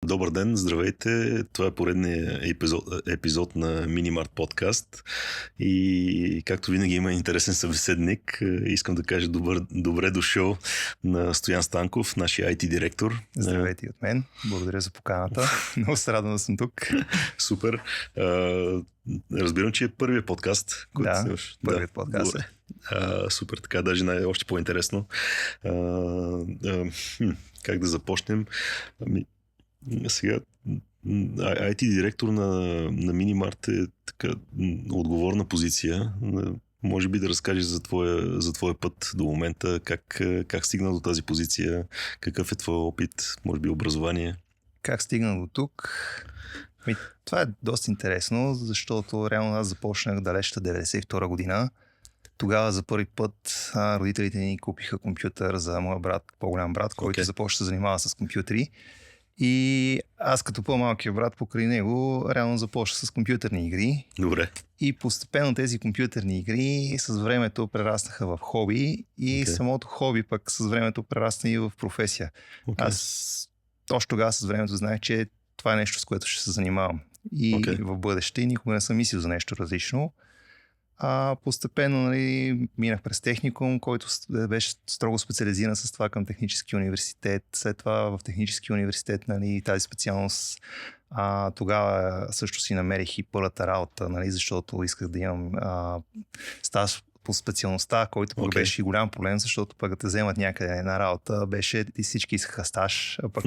Добър ден, здравейте! Това е поредният епизод на Минимарт подкаст и както винаги има интересен събеседник. Искам да кажа добре дошъл на Стоян Станков, нашия IT директор. Здравейте от мен, благодаря за поканата. Много се радвам да съм тук. Супер! Разбирам, че е първият подкаст. Да, първият подкаст. Супер, така даже още по-интересно. Как да започнем? Сега IT директор на Минимарт е така отговорна позиция. Може би да разкажеш за твоя път до момента, как стигна до тази позиция, какъв е твой опит, може би образование? Как стигна до тук? Това е доста интересно, защото реално аз започнах далечната 92 година. Тогава за първи път родителите ни купиха компютър за моя брат, по-голям брат, който започна да се занимава с компютри. И аз като по-малкият брат покрай него реално започна с компютърни игри. Добре. И постепенно тези компютърни игри с времето прераснаха в хоби и самото хоби пък с времето прерасна и в професия. Аз точно тогава с времето знаех, че това е нещо, с което ще се занимавам. И в бъдеще никога не съм мислил за нещо различно. Постепенно минах през техникум, който беше строго специализиран с това към технически университет. След това в технически университет тази специалност тогава също си намерих и първата работа, защото исках да имам стаж по специалността, който пък беше и голям проблем, защото пък да те вземат някъде една работа, беше и всички искаха стаж, а пък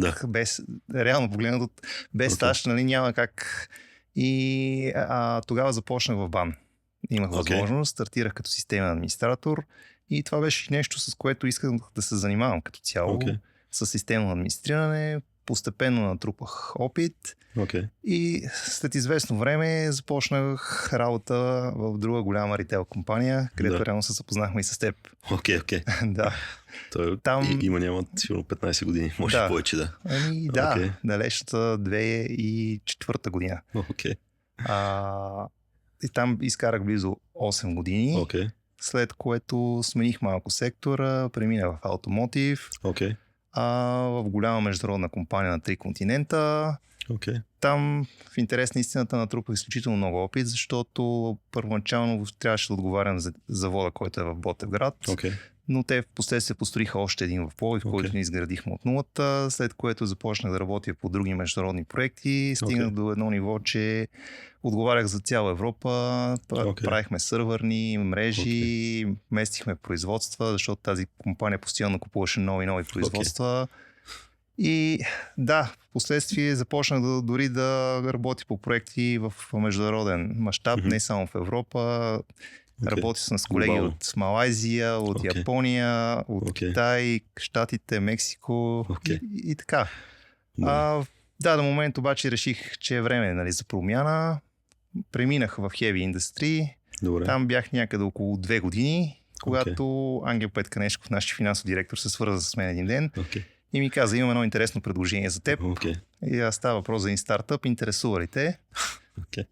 реално погледнато без стаж няма как. И тогава започнах в БАН. Имах възможност, стартирах като системен администратор и това беше нещо, с което исках да се занимавам като цяло. С системно администриране, постепенно натрупах опит и след известно време започнах работа в друга голяма ритейл компания, където реално се запознахме и с теб. Да. Там няма сигурно 15 години, може повече далечната 2004 година. И там изкарах близо 8 години, след което смених малко сектора, преминах в автомотив, в голяма международна компания на 3 континента. Там в интерес на истината натрупах изключително много опит, защото първоначално трябваше да отговарям за завода, който е в Ботевград. Но те в последствие построиха още един в Пловдив, който ни изградихме от нулата, след което започнах да работя по други международни проекти. Стигнах до едно ниво, че отговарях за цяла Европа, правихме сървърни мрежи, местихме производства, защото тази компания постоянно купуваше нови производства. И в последствие започнах дори да работя по проекти в международен мащаб, не само в Европа. Работя с колеги от Малайзия, от Япония, от Китай, Щатите, Мексико и така. До момента обаче реших, че е време за промяна. Преминах в Heavy Industry. Там бях някъде около 2 години, когато Ангел Петканешков, нашия финансов директор, се свърза с мен един ден и ми каза: имам едно интересно предложение за теб. И става въпрос за един стартъп, интересува ли те?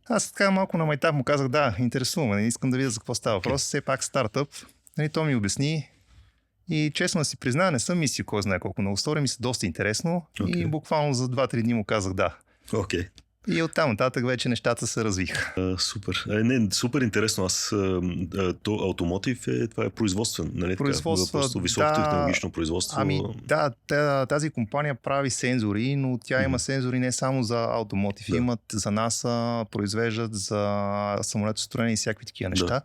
Аз така малко на майтап му казах: да, интересуваме, искам да видя за какво става въпрос. Все пак стартъп. То ми обясни и честно да си призная, не съм мислил кой знае колко много стори, ми се доста интересно и буквално за 2-3 дни му казах да. И оттам нататък вече нещата се развиха. Супер. Супер интересно. Автомотив това е производствен, нали? Производство, високотехнологично производство. Тази компания прави сензори, но тя има сензори не само за автомотив. Имат за НАСА, произвеждат за самолетостроене и всякакви такива неща.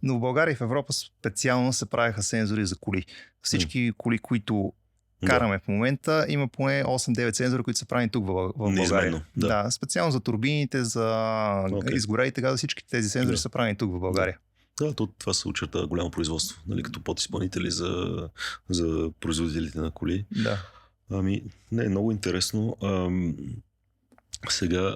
Но в България и в Европа специално се правиха сензори за коли. Всички коли, които караме в момента, има поне 8-9 сензора, които са правени тук в България. Специално за турбините, за изгорелите газа, всички тези сензори са правени тук в България. Това се очерта голямо производство, нали, като подизпълнители за производителите на коли. Много интересно. Сега,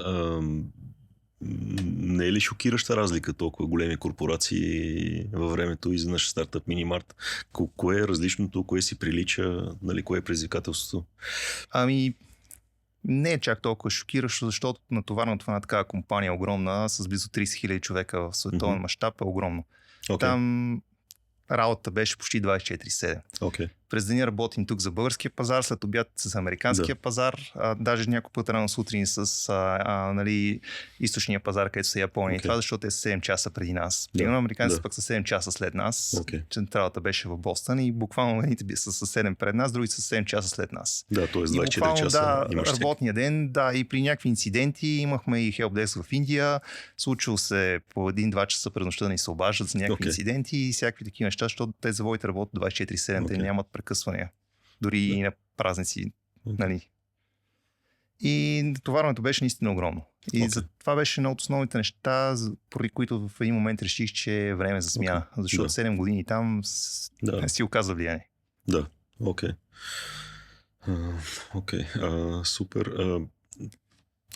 не е ли шокираща разлика толкова големи корпорации във времето и за наш стартъп Минимарт? Кое е различното, кое си прилича, нали, кое е предизвикателството? Не е чак толкова шокиращо, защото натоварването на такава компания огромна, с близо 30 000 човека в световен мащаб, е огромно. Там работата беше почти 24/7. През деня работим тук за българския пазар, след обяд за американския пазар, даже някой път рано сутрин с нали, източния пазар, където са Япония. Това защото те са 7 часа преди нас. Примерно американците пък са 7 часа след нас. Централата беше в Бостън и буквално едните са с 7 пред нас, другите са 7 часа след нас. Да, т.е. 24 часа. Работния ден, и при някакви инциденти имахме и helpdesk в Индия. Случило се по 1-2 часа през нощта да ни се обаждат за някакви инциденти и всякакви такива неща, защото те заводите работят 24/7, те нямат прекъсвания. Дори и на празници. Нали. И натоварването беше наистина огромно. И за това беше едно от основните неща, поради които в един момент реших, че е време за смяна. Защото 7 години там си оказа влияние. Да, окей. Супер.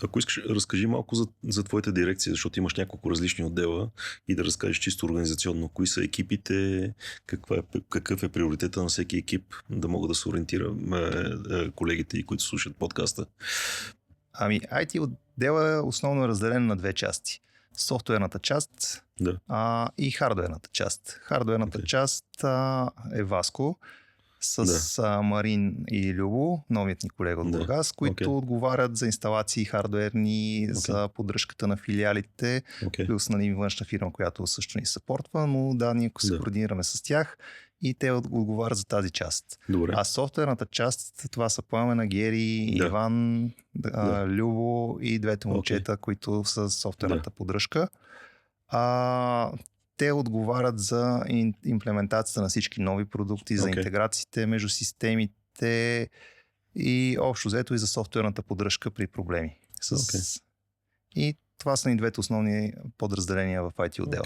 Ако искаш, разкажи малко за твоята дирекция, защото имаш няколко различни отдела и да разкажеш чисто организационно. Кои са екипите, какъв е приоритета на всеки екип, да могат да се ориентира колегите, които слушат подкаста. IT отдела е основно разделен на две части. Софтуерната част и хардуерната част. Хардуерната част е Васко, с Марин и Любо, новият ни колега от Бургас, които отговарят за инсталации хардуерни, за поддръжката на филиалите, плюс външна фирма, която също ни съпортва, но ние се координираме с тях и те отговарят за тази част. Добре. А софтуерната част, това са Пламена, Гери, Иван, Любо и двете момчета, които са софтуерната поддръжка. Те отговарят за имплементацията на всички нови продукти, за интеграциите между системите и общо взето и за софтуерната поддръжка при проблеми. И това са и двете основни подразделения в IT отдела.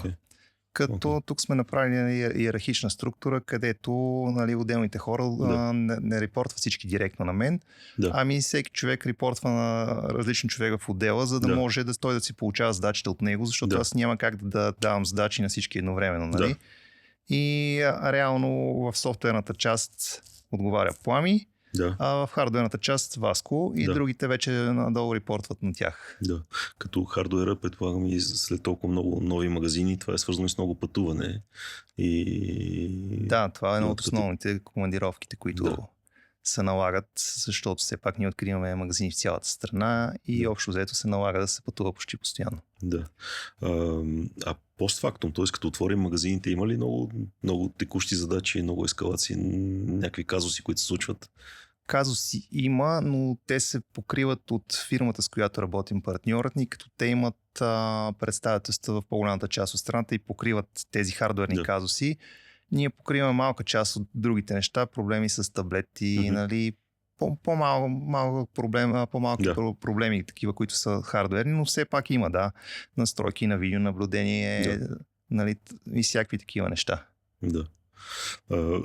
Като тук сме направили иерархична структура, където отделните хора не репортват всички директно на мен, ами всеки човек репортва на различен човек в отдела, за да може той да си получава задачите от него, защото аз няма как да давам задачи на всички едновременно. Нали? И реално в софтуерната част отговаря Плами, а в хардуерната част Васко и другите вече надолу репортват на тях. Да, като хардуера, предполагам и след толкова много нови магазини, това е свързано с много пътуване. Да, това е едно от основните командировките, които се налагат, защото все пак ние откриваме магазини в цялата страна и общо взето се налага да се пътува почти постоянно. Да. Постфактум, т.е. като отворим магазините, има ли много текущи задачи, много ескалации, някакви казуси, които се случват? Казуси има, но те се покриват от фирмата, с която работим, партньорът ни, като те имат представителства в по-голямата част от страната и покриват тези хардуерни казуси. Ние покриваме малка част от другите неща, проблеми с таблети, нали, по-малки проблеми, такива, които са хардуерни, но все пак има, настройки на видеонаблюдение, нали, и всякакви такива неща. Да.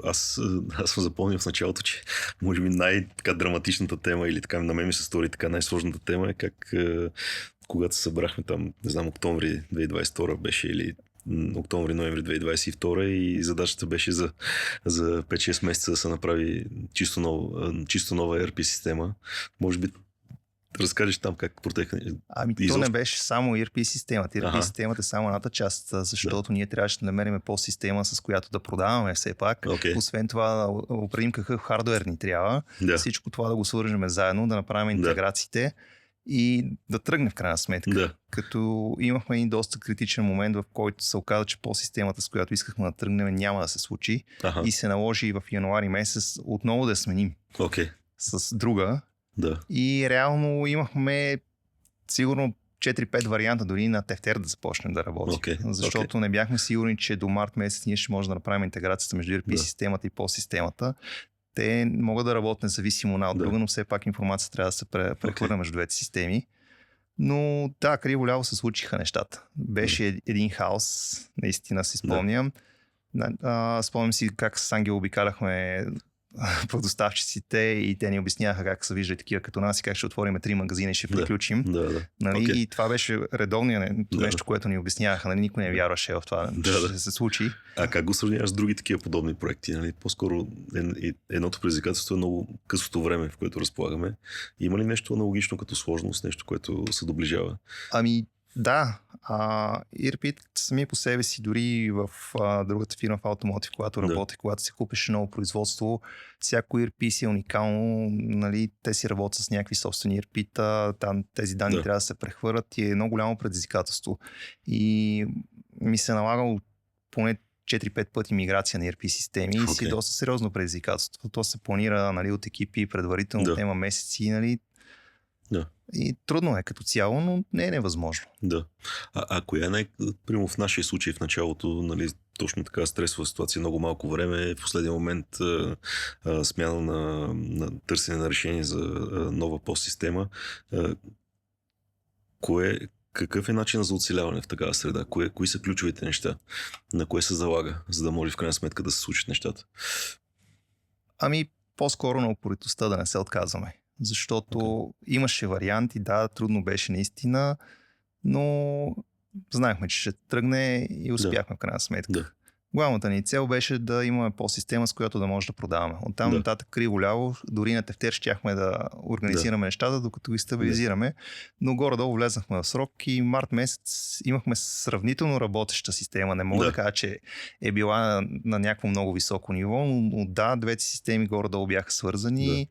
Аз съм запомнил в началото, че може би най-драматичната тема или така на мен ми се стори така най-сложната тема е как когато се събрахме там, не знам, октомври 2022 беше или октомври-ноември 2022 и задачата беше за 5-6 месеца да се направи чисто нова ERP система. Може би разкажеш там как протекне. То не беше само ERP системата. ERP системата е само едната част, защото ние трябваше да намерим по-система, с която да продаваме все пак. Освен това да определим какъв хардуер ни трябва. Всичко това да го свържем заедно, да направим интеграциите и да тръгне в крайна сметка. Като имахме един доста критичен момент, в който се оказа, че по-системата, с която искахме да тръгнем, няма да се случи. И се наложи в януари месец отново да сменим с друга. И реално имахме сигурно 4-5 варианта дори на тефтер да започнем да работим. Защото не бяхме сигурни, че до март месец ние ще можем да направим интеграцията между ERP системата и по-системата. Те могат да работят независимо една от друга, но все пак информация трябва да се прехвърля между двете системи. Но криво-ляво се случиха нещата. Беше един хаос, наистина си спомням. Спомням си как с Ангел обикаляхме по доставчиците и те ни обясняха как се вижда такива като нас и как ще отворим 3 магазина и ще приключим. Нали? И това беше редовният нещо, което ни обясняваха. Нали? Никой не вярваше в това, ще се случи. А как го сравняваш с други такива подобни проекти? Нали? По-скоро едното предизвикателство е много късото време, в което разполагаме. Има ли нещо аналогично като сложност, нещо, което се доближава? ERP сами по себе си, дори в другата фирма в Automotive, когато работех, когато се купеше ново производство, всяко ERP си е уникално, нали, те си работят с някакви собствени ERP-та, там тези данни трябва да се прехвърлят и е много голямо предизвикателство. И ми се налагало поне 4-5 пъти миграция на ERP системи и си доста сериозно предизвикателство. То се планира, нали, от екипи предварително, тема месеци, нали. И трудно е като цяло, но не е невъзможно. Да. А коя примерно в нашия случай в началото, нали, точно така стресова ситуация, много малко време, в последния момент смяна на търсене на решение за нова постсистема. Какъв е начинът за оцеляване в такава среда? Кои са ключовите неща? На кое се залага, за да може в крайна сметка да се случат нещата? По-скоро на упоритостта да не се отказваме. Защото имаше варианти, трудно беше наистина, но знаехме, че ще тръгне и успяхме в крайна сметка. Главната ни цел беше да имаме по-система, с която да може да продаваме. Оттам нататък криво-ляво, дори на тефтер щяхме да организираме нещата, докато ги стабилизираме, но горе-долу влезнахме в срок и март месец имахме сравнително работеща система. Не мога да кажа, че е била на някакво много високо ниво, но двете системи горе-долу бяха свързани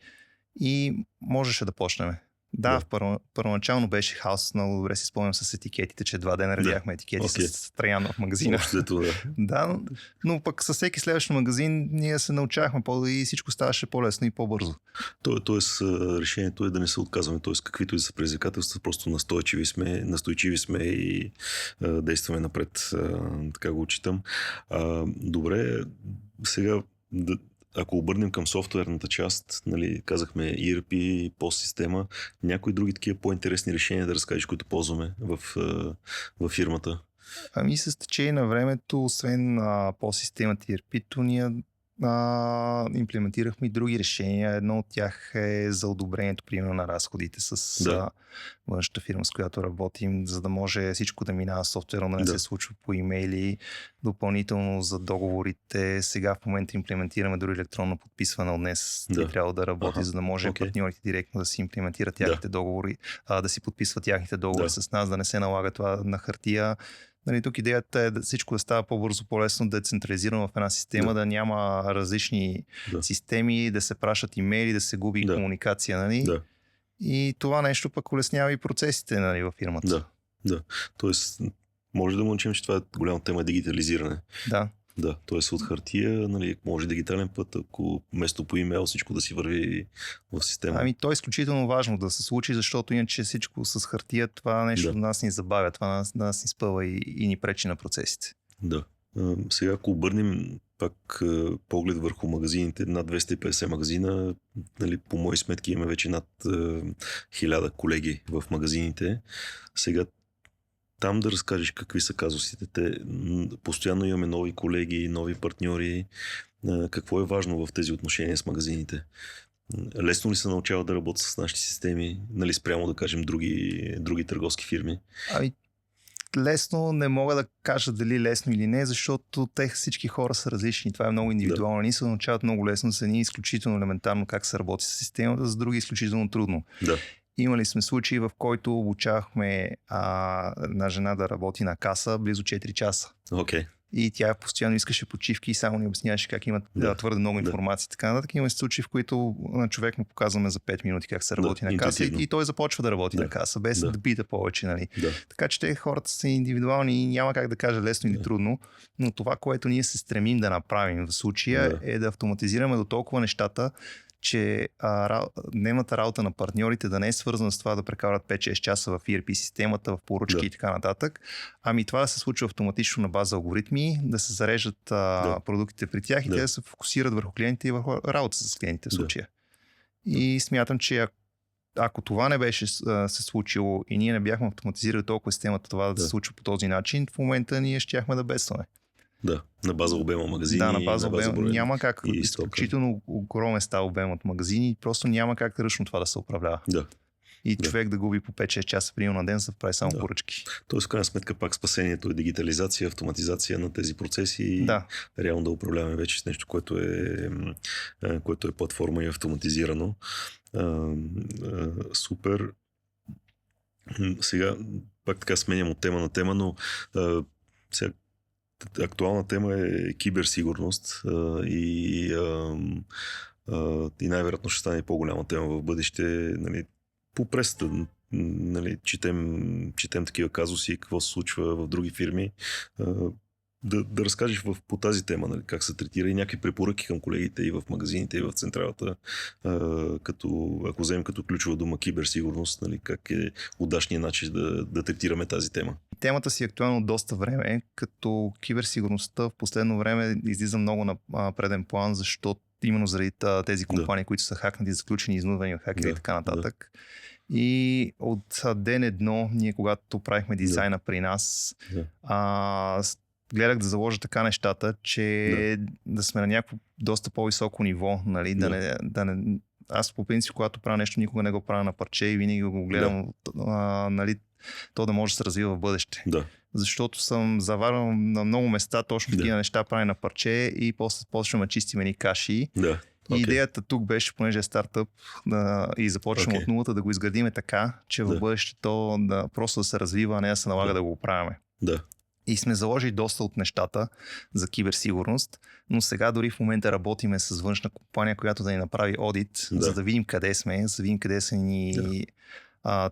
и можеше да почнем. Първоначално беше хаос, много добре си спомням с етикетите, че 2 дена редяхме етикети с Траян в магазина. Но пък със всеки следващ магазин ние се научавахме и всичко ставаше по-лесно и по-бързо. Тоест решението е да не се отказваме, т.е. каквито и са предизвикателства, просто настойчиви сме и действаме напред. Така го отчитам. Добре, сега ако обърнем към софтуерната част, нали, казахме ERP, постсистема, някои други такива по-интересни решения да разкажеш, които ползваме в фирмата? С течение на времето, освен постсистемата ERP-то, ние имплементирахме и други решения. Едно от тях е за одобрението, примерно, на разходите с външната фирма, с която работим, за да може всичко да минава софтуерно, да не се случва по имейли. Допълнително за договорите. Сега в момента имплементираме дори електронно подписване от днес. Трябва да работи, за да може партньорите директно да си имплементират тяхните договори, да си подписват тяхните договори с нас, да не се налага това на хартия. Нали, тук идеята е всичко да става по-бързо, по-лесно, да е централизирано в една система, да няма различни системи, да се пращат имейли, да се губи комуникация. Нали? И това нещо пък улеснява и процесите, нали, във фирмата. Тоест, може да мълчим, че това е голяма тема дигитализиране. Т.е. от хартия, нали, може дигитален път, ако вместо по имейл всичко да си върви в система. То е изключително важно да се случи, защото иначе всичко с хартия, това нещо нас ни забавя, това нас ни спъва и ни пречи на процесите. Сега, ако обърнем пак поглед върху магазините, над 250 магазина, нали, по мои сметки имаме вече над 1000 колеги в магазините. Сега там да разкажеш какви са казусите. Постоянно имаме нови колеги, нови партньори. Какво е важно в тези отношения с магазините? Лесно ли се научава да работят с нашите системи? Нали, спрямо да кажем други търговски фирми? Лесно не мога да кажа дали лесно или не, защото всички хора са различни. Това е много индивидуално. Ние се научават много лесно, с едни изключително елементарно как се работи с системата, с други изключително трудно. Имали сме случаи, в който обучавахме една жена да работи на каса близо 4 часа. И тя постоянно искаше почивки и само ни обясняваше как има твърде много информация. Така нататък. Има случаи, в които на човек му показваме за 5 минути как се работи на каса и той започва да работи на каса, без да пита повече. Нали. Така че хората са индивидуални и няма как да кажа лесно или трудно, но това, което ние се стремим да направим в случая е да автоматизираме до толкова нещата, че дневната работа на партньорите да не е свързана с това да прекарат 5-6 часа в ERP системата, в поръчки и така нататък, това да се случва автоматично на база алгоритми, да се зареждат продуктите при тях и те да се фокусират върху клиентите и върху работа с клиентите в случая. И смятам, че ако това не беше се случило и ние не бяхме автоматизирали толкова системата това да се случва по този начин, в момента ние щяхме да бедстваме. На база обема магазини. На база обема. Няма как. Изключително огромен става обем от магазини. Просто няма как ръчно това да се управлява. И човек да губи по 5-6 часа примерно на ден, за да прави само поръчки. Тоест, в крайна сметка, пак спасението е дигитализация, автоматизация на тези процеси и реално да управляваме вече с нещо, което е платформа и автоматизирано. Супер. Сега пак така сменям от тема на тема, но сега актуална тема е киберсигурност и най-вероятно ще стане по-голяма тема в бъдеще. Нали, по пресата, нали, четем такива казуси, какво се случва в други фирми. Да разкажеш по тази тема, нали, как се третира и някакви препоръки към колегите и в магазините, и в централата, ако вземем като ключова дума киберсигурност, нали, как е удачният начин да третираме тази тема. Темата си е актуална доста време, като киберсигурността в последно време излиза много на преден план, защото именно заради тези компании, които са хакнати, заключени, изнудвани от хакери и така нататък. И от ден едно, ние когато правихме дизайна при нас, гледах да заложа така нещата, че да сме на някакво доста по-високо ниво. Нали? Аз по принцип, когато правя нещо, никога не го правя на парче и винаги го гледам, нали, то да може да се развива в бъдеще. Да. Защото съм заварвал на много места точно такива неща прави на парче и после почваме чистиме ни каши. Да. И идеята тук беше, понеже е стартъп и започваме от нулата, да го изградиме така, че в бъдещето просто да се развива, а не да се налага да го правиме. Да. И сме заложили доста от нещата за киберсигурност, но сега дори в момента работиме с външна компания, която да ни направи одит, за да видим къде сме, за да видим къде са ни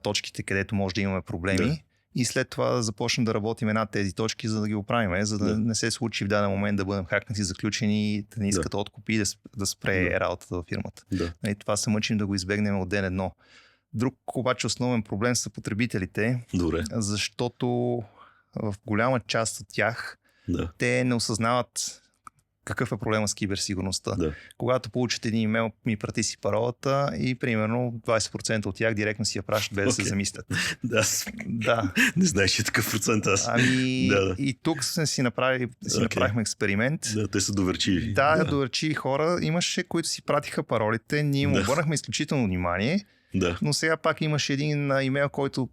точките, където може да имаме проблеми. И след това да започнем да работим над тези точки, за да ги оправим, за да не се случи в даден момент да бъдем хакнати, заключени, да не искат откупи и да спре работата във фирмата. И това се мъчим да го избегнем от ден едно. Друг обаче основен проблем са потребителите, защото в голяма част от тях те не осъзнават какъв е проблема с киберсигурността. Когато получат един имейл, ми прати си паролата и примерно 20% от тях директно си я пращат без да се замислят. Не знаеш, че е такъв процент аз. И тук си направихме експеримент. Те са доверчиви. Доверчиви хора. Имаше, които си пратиха паролите. Ние им обърнахме изключително внимание. Но сега пак имаше един имейл, който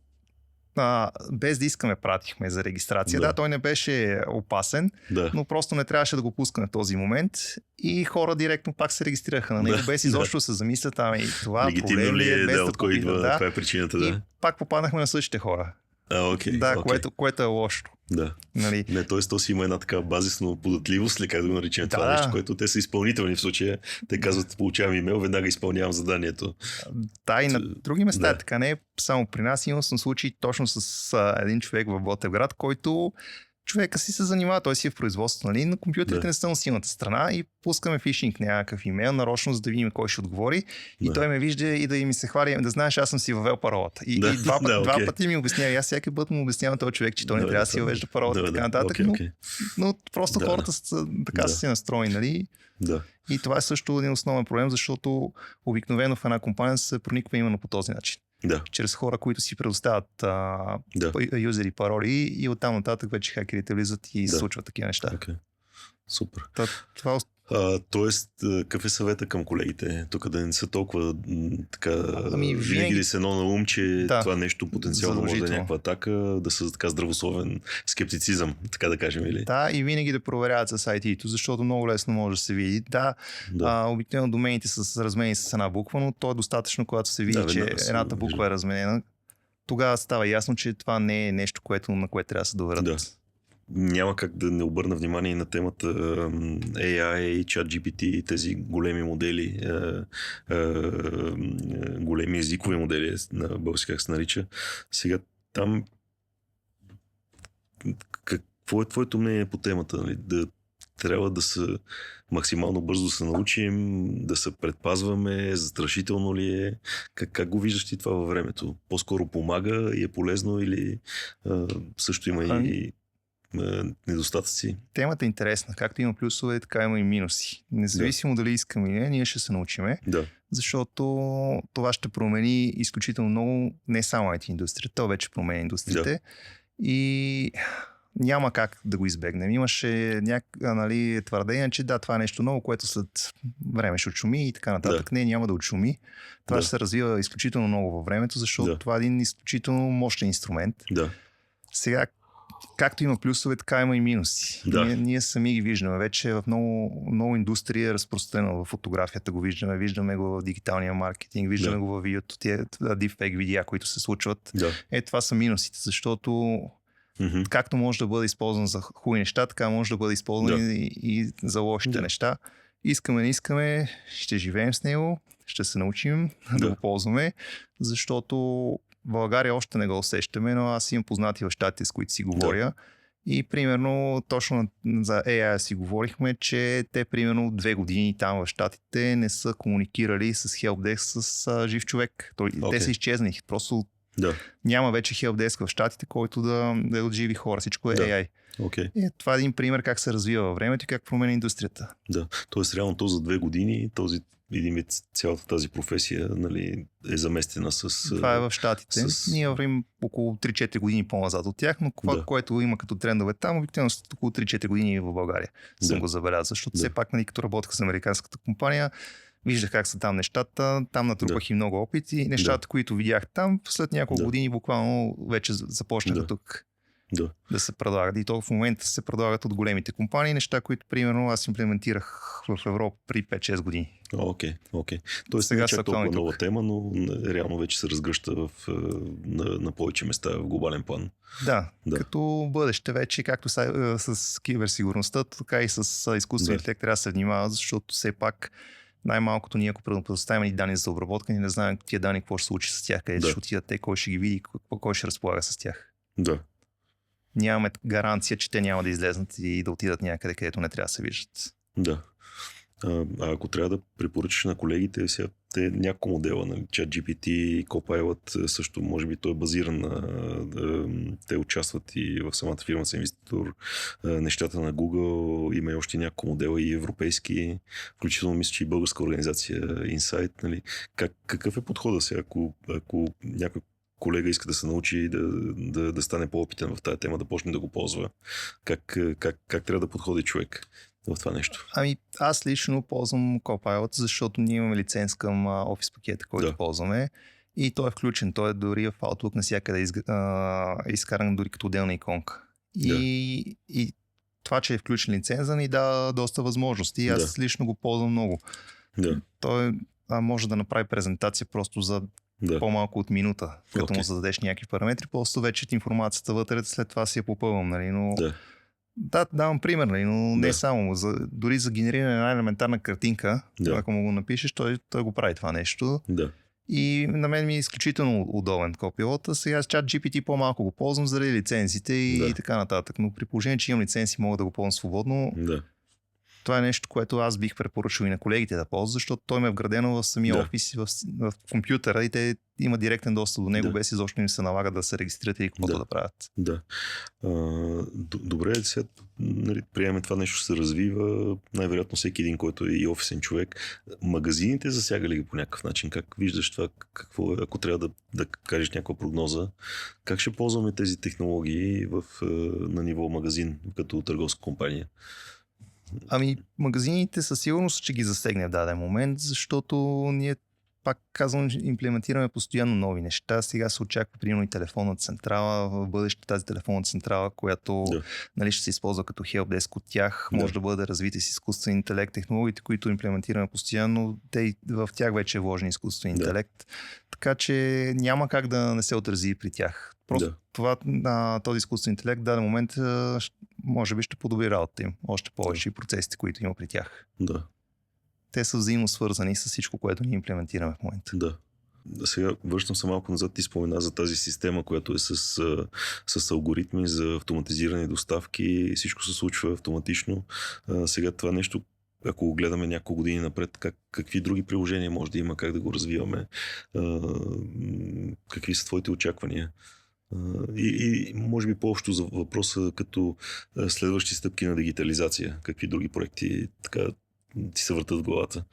без да искаме пратихме за регистрация. Той не беше опасен, но просто не трябваше да го пускаме в този момент и хора директно пак се регистрираха на него, без изобщо да се замислят, това проблем ли е, без да кой идва, това е причината. И пак попаднахме на същите хора. Което е лошо. Нали? Т.е. то си има една така базисна податливост, ли как да го наричаме това нещо, което те са изпълнителни в случая. Те казват, получавам имейл, веднага изпълнявам заданието. И на други места е така, не само при нас. Имал съм случай точно с един човек в Ботевград, който човека си се занимава, той си е в производство, нали? Но компютрите не са на силната страна и пускаме фишинг някакъв имейл, нарочно, за да видим кой ще отговори. И той ме вижда и да ми се хвали, да знаеш, аз съм си въвел паролата. И два пъти ми обяснява. И аз всеки път му обяснявам този човек, че той не трябва да си въвежда паролата и така нататък. Но просто хората са така са си настроени, нали? И това е също един основен проблем, защото обикновено в една компания се прониква именно по този начин. Чрез хора, които си предоставят юзери пароли и оттам нататък вече хакерите влизат и се случват такива неща. Супер. Това... Тоест, какъв е съвета към колегите? Тук да не са толкова така винаги да се едно на ум, че това нещо потенциално може да е някаква атака, да са така здравословен скептицизъм, така да кажем, или? И винаги да проверяват с IT-то, защото много лесно може да се види. Обикновено домените са разменени с една буква, но то е достатъчно, когато се види, че едната буква е разменена. Тогава става ясно, че това не е нещо, на което трябва да се доверят. Няма как да не обърна внимание на темата AI, ChatGPT, тези големи модели, големи езикови модели, на български как се нарича. Сега там какво е твоето мнение по темата? Нали? Трябва да се максимално бързо се научим, да се предпазваме, застрашително ли е? Как го виждаш ти това във времето? По-скоро помага и е полезно или също има и недостатъци? Темата е интересна. Както има плюсове, така има и минуси. Независимо дали искаме или не, ние ще се научиме, защото това ще промени изключително много не само IT индустрията, то вече промени индустриите и няма как да го избегнем. Имаше твърдение, че това е нещо ново, което след време ще отшуми и така нататък. Не, няма да отшуми. Това ще се развива изключително много във времето, защото това е един изключително мощен инструмент. Сега, както има плюсове, така има и минуси. Да. Ние сами ги виждаме. Вече в много индустрия е разпространено в фотографията го виждаме го в дигиталния маркетинг, виждаме го в видеото, тия deepfake видеа, които се случват. Да. Това са минусите, защото както може да бъде използван за хубави неща, така може да бъде използван и за лошите неща. Искаме, не искаме, ще живеем с него, ще се научим да го ползваме, защото в България още не го усещаме, но аз имам познати в щатите, с които си говоря. И примерно точно за AI си говорихме, че те примерно 2 години там в щатите не са комуникирали с Helpdesk с жив човек. Те са изчезнали. Просто няма вече Helpdesk в щатите, който да е от живи хора. Всичко е AI. Това е един пример как се развива във времето и как променя индустрията. Да, т.е. реално то за 2 години един вид цялата тази професия, нали, е заместена с... Това е в щатите. Ние вървим около 3-4 години по-назад от тях, но това, което има като трендове там, обикновено около 3-4 години в България съм го забелязал, защото все пак, нали, като работех с американската компания, виждах как са там нещата, там натрупах и много опит и нещата, които видях там, след няколко години буквално вече започнаха тук да се предлагат. И то в момента се предлагат от големите компании, неща, които примерно аз имплементирах в Европа при 5-6 години. Окей. Тоест сега не е толкова нова тема, но реално вече се разгръща на повече места в глобален план. Да, като бъдеще вече, както с киберсигурността, така и с изкуствен интелект трябва да се внимава, защото все пак най-малкото ние, ако предоставим и данни за обработка, ние не знаем тия данни какво ще се случи с тях, къде ще отидат те, кой ще ги види, кой ще разполага с тях. Да. Нямаме гаранция, че те няма да излезнат и да отидат някъде, където не трябва да се виждат. Да. Ако трябва да препоръчаш на колегите, сега те няколко модела, нали, ChatGPT, Copilot, също може би той е базиран на... те участват и в самата фирма са инвеститор, нещата на Google, има и още няколко модела и европейски, включително мисля, че и българска организация Insight. Нали. Какъв е подходът сега, ако някой колега иска да се научи да стане по-опитен в тази тема, да почне да го ползва? Как трябва да подходи човек в това нещо? Аз лично ползвам Copilot, защото ние имаме лиценз към Office пакета, който ползваме. И той е включен. Той е дори в Outlook навсякъде изкаран дори като отделна иконка. И това, че е включен лиценза, ни дава доста възможности. Аз лично го ползвам много. Той може да направи презентация просто за по-малко от минута, като му зададеш някакви параметри, просто вече информацията вътре, след това си я попълвам, нали, но... давам пример, нали, но не само. Дори за генериране на една елементарна картинка, ако му го напишеш, той го прави това нещо. И на мен ми е изключително удобен Copilot. Сега с ChatGPT по-малко го ползвам заради лицензите и така нататък, но при положение, че имам лицензи, мога да го ползвам свободно. Това е нещо, което аз бих препоръчал и на колегите да ползват, защото той ме е вградено в самия офис, в компютъра и те има директен достъп до него, без изобщо им се налага да се регистрират и каквото да правят. Добре, сега нали, приемаме това нещо ще се развива. Най-вероятно всеки един, който е и офисен човек. Магазините засягали ги по някакъв начин? Как виждаш това? Какво е, ако трябва да кажеш някаква прогноза? Как ще ползваме тези технологии на ниво магазин като търговска компания? Магазините със сигурност ще ги засегне в даден момент, защото ние, пак казвам, имплементираме постоянно нови неща. Сега се очаква примерно и телефонна централа, в бъдеще тази телефонна централа, която нали, ще се използва като helpdesk от тях, може да бъде развита с изкуствен интелект, технологиите, които имплементираме постоянно, в тях вече е вложен изкуствен интелект, така че няма как да не се отрази при тях. Просто този изкуствен интелект в даден момент може би ще подобри работата им още повече и процесите, които има при тях. Те са взаимно свързани с всичко, което ние имплементираме в момента. Сега връщам се малко назад и спомена за тази система, която е с алгоритми за автоматизирани доставки. Всичко се случва автоматично. Сега това нещо, ако го гледаме няколко години напред, какви други приложения може да има, как да го развиваме, какви са твоите очаквания? И може би по-общо за въпроса като следващи стъпки на дигитализация. Какви други проекти така ти се въртат в главата?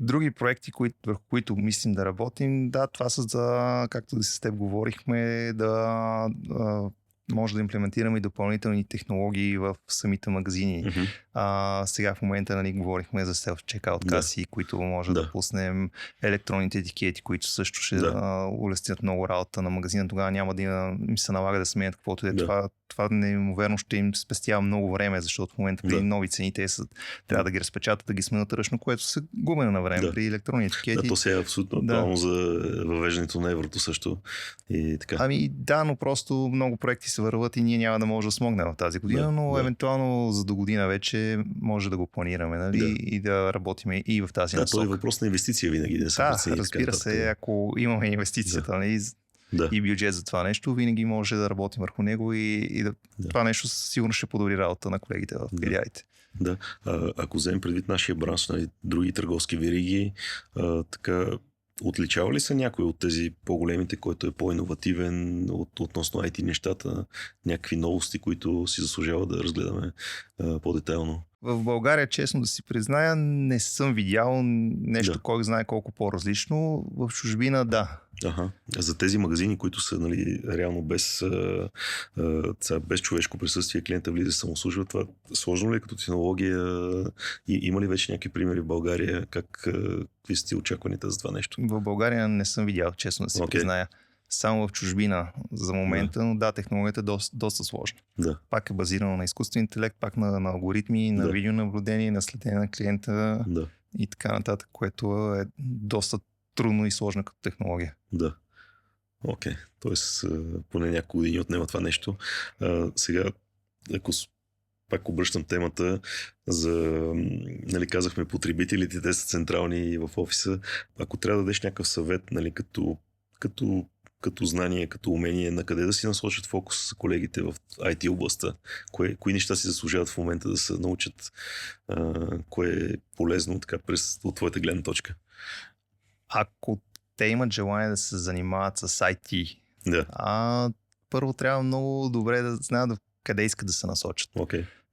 Други проекти, върху които мислим да работим, това са за, както с теб говорихме, да може да имплементираме и допълнителни технологии в самите магазини. Сега в момента, нали, говорихме за self-checkout каси, които може да пуснем, електронните етикети, които също ще улеснят много работа на магазина. Тогава няма да им се налага да сменят каквото е. Това неимоверно ще им спестява много време, защото в момента при нови цени те трябва да ги разпечатат, да ги сменят ръчно, което се губене на време при електронни етикети. Да, то сега е абсолютно актуално за въвеждането на еврото също. И така. Но просто много проекти се върват и ние няма да може да смогнем в тази година, но евентуално за до година вече може да го планираме, нали? И да работим и в тази насока. Това е въпрос на инвестиция винаги. Разбира се, ако имаме инвестицията, нали? И бюджет за това нещо, винаги може да работим върху него и това нещо сигурно ще подобри работа на колегите в филиалите. Да. Ако вземем предвид нашия бранш, нали, други търговски вериги, така, отличава ли се някой от тези по-големите, който е по-инновативен относно IT нещата, някакви новости, които си заслужава да разгледаме по-детайлно? В България, честно да си призная, не съм видял нещо, кой знае колко по-различно. В чужбина, да. За тези магазини, които са, нали, реално без човешко присъствие, клиента влиза да самослужва, това сложно ли е като технология? Има ли вече някакви примери в България? Какви сте очакваните за това нещо? В България не съм видял, честно да си призная. Само в чужбина за момента, но технологията е доста сложна. Пак е базирано на изкуствен интелект, пак на алгоритми, на видеонаблюдение, на следение на клиента и така нататък, което е доста трудно и сложно като технология. Окей. Тоест, поне няколко години отнема това нещо. Сега, ако пак обръщам темата нали, казахме потребителите, те са централни в офиса. Ако трябва да дадеш някакъв съвет, нали, като знание, като умение, на къде да си насочат фокус с колегите в IT областта? Кои неща си заслужават в момента да се научат? Кое е полезно така от твоята гледна точка? Ако те имат желание да се занимават с IT, първо трябва много добре да знаят къде искат да се насочат.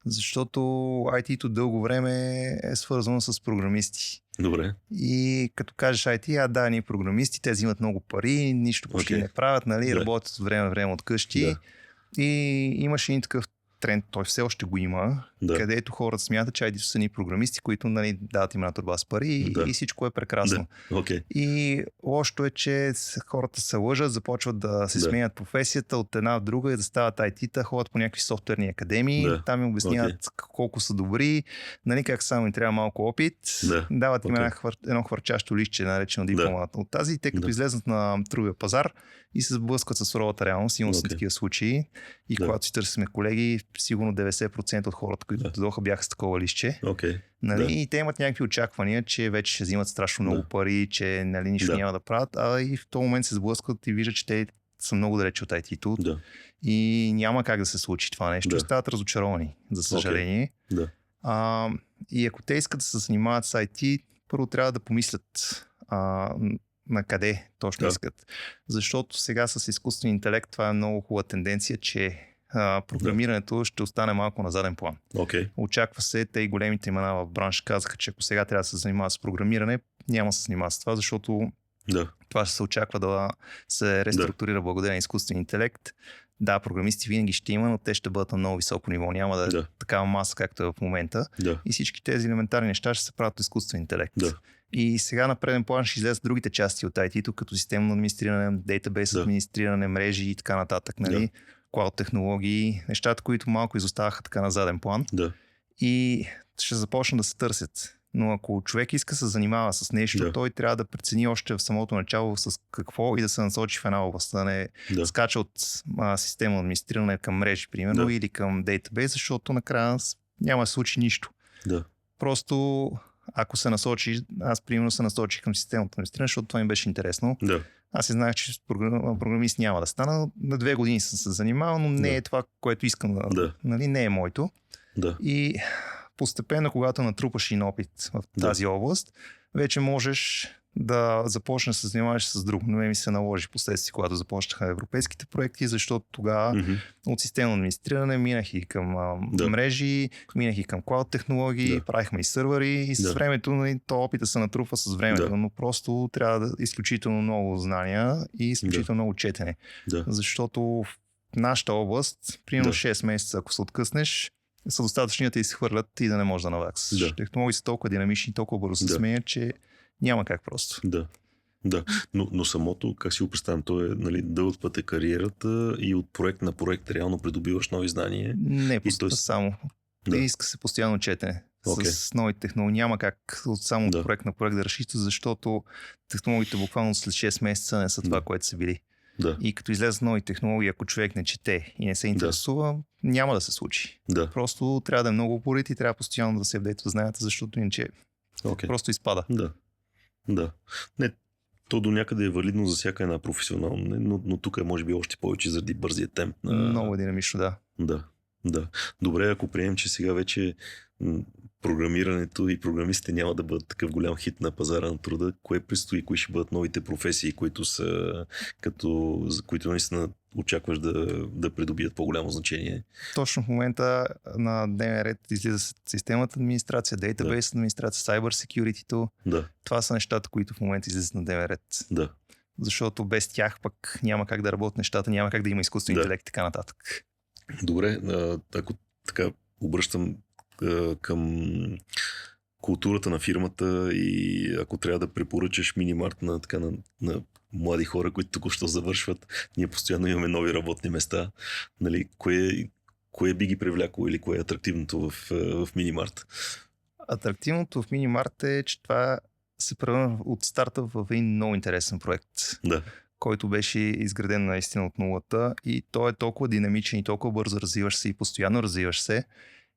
Защото IT-то дълго време е свързано с програмисти. Добре. И като кажеш IT, ние програмисти, те взимат много пари, нищо почти не правят, нали, работят от време на време от къщи. И имаше един такъв тренд, той все още го има, където хората смятат, че IT са ни програмисти, които, нали, дават им една турба с пари и всичко е прекрасно. И лошото е, че хората се лъжат, започват да се сменят професията от една в друга и да стават IT-та, ходят по някакви софтуерни академии, там им обясняват колко са добри, нали, как само им трябва малко опит, дават им едно хвърчащо листче, наречено диплома от тази, и те като излезнат на трудовия пазар и се сблъскват с суровата реалност. Имало са такива случаи. И когато си търсиме колеги, сигурно 90% от хората, които дойдоха, бяха с такова листче. Нали? И те имат някакви очаквания, че вече ще взимат страшно много пари, че, нали, нищо няма да правят, и в този момент се сблъскват и виждат, че те са много далече от IT-то. И няма как да се случи това нещо. Стават разочаровани, за съжаление. И ако те искат да се занимават с IT, първо трябва да помислят на къде точно искат. Защото сега с изкуствен интелект това е много хубава тенденция, че програмирането ще остане малко на заден план. Очаква се, те и големите имена в бранш казаха, че ако сега трябва да се занимават с програмиране, няма да се занимават с това, защото това ще се очаква да се реструктурира благодарение на изкуствен интелект. Програмисти винаги ще има, но те ще бъдат на много високо ниво. Няма да е такава маса, както е в момента. И всички тези елементарни неща ще се правят от изкуствен интелект. И сега на преден план ще излезат другите части от IT-то, като системно администриране, дейтабейс администриране, мрежи и така нататък. Нали? Клауд технологии, нещата, които малко изоставаха така на заден план. И ще започнат да се търсят. Но ако човек иска да се занимава с нещо, той трябва да прецени още в самото начало с какво и да се насочи в една област. Да не скача от системно администриране към мрежи, примерно, или към дейтабейс, защото накрая няма да се случи нищо. Просто ако се насочи, аз примерно се насочих към системното администриране, защото това ми беше интересно. Аз си знаех, че програмист няма да стана. На 2 години съм се занимавал, но не е това, което искам нали, не е моето. И постепенно, когато натрупаш и опит в тази област, вече можеш да започнеш да се занимаваш с друг. Но ми се наложи последствие, когато започнаха европейските проекти, защото тогава от системно администриране минах и към мрежи, минах и към клауд технологии, правихме и сървъри и с времето то опита се натрупва с времето, но просто трябва да изключително много знания и изключително много четене. Защото нашата област, примерно 6 месеца, ако се откъснеш, са достатъчни да те изхвърлят и да не можеш да наваксаш. Технологии са толкова динамични, толкова бързо се сменят, че няма как просто. Да, но самото, как си го представям, то е дълъг път е кариерата и от проект на проект реално придобиваш нови знания. Не, само. Иска се постоянно четене. С новите технологии няма как само от проект на проект да разчита, защото технологиите буквално след 6 месеца не са това, което са били. И като излезат нови технологии, ако човек не чете и не се интересува, няма да се случи. Просто трябва да е много упорит и трябва постоянно да се апдейтва знанията, защото иначе просто изпада. Да. Не, то до някъде е валидно за всяка една професионална, но тук е може би още повече заради бързия темп. Много динамично, Да. Добре, ако приемем, че сега вече програмирането и програмистите няма да бъдат такъв голям хит на пазара на труда, кое предстои, кои ще бъдат новите професии, които наистина очакваш да придобият по-голямо значение? Точно в момента на дневен ред излиза системата администрация, дейтабейс администрация, cyber security. Това са нещата, които в момента излизат на дневен ред. Защото без тях пък няма как да работят нещата, няма как да има изкуствен интелект и така нататък. Добре, ако така обръщам към културата на фирмата и ако трябва да препоръчаш Минимарт на млади хора, които току-що завършват, ние постоянно имаме нови работни места. Кое би ги привлякло или кое е атрактивното в Минимарт? Атрактивното в Минимарт е, че това се превърна от старта в един много интересен проект. Който беше изграден наистина от нулата и той е толкова динамичен и толкова бързо развиваш се и постоянно развиваш се.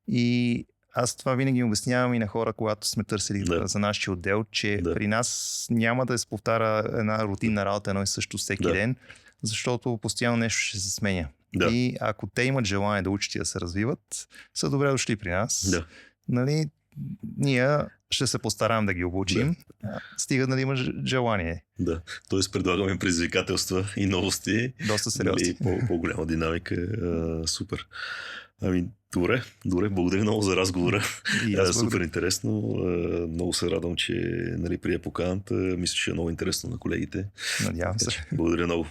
И аз това винаги обяснявам и на хора, когато сме търсили за нашия отдел, че при нас няма да се повтаря една рутинна работа едно и също всеки ден, защото постоянно нещо ще се сменя. И ако те имат желание да учат и да се развиват, са добре дошли при нас. Ние ще се постараем да ги обучим, стига да има желание. Т.е. предлагаме предизвикателства и новости. Доста сериозни. По-голяма динамика. Супер. Добре, благодаря много за разговора. Супер интересно. Много се радвам, че прия поканата. Мисля, че е много интересно на колегите. Надявам се. Благодаря много.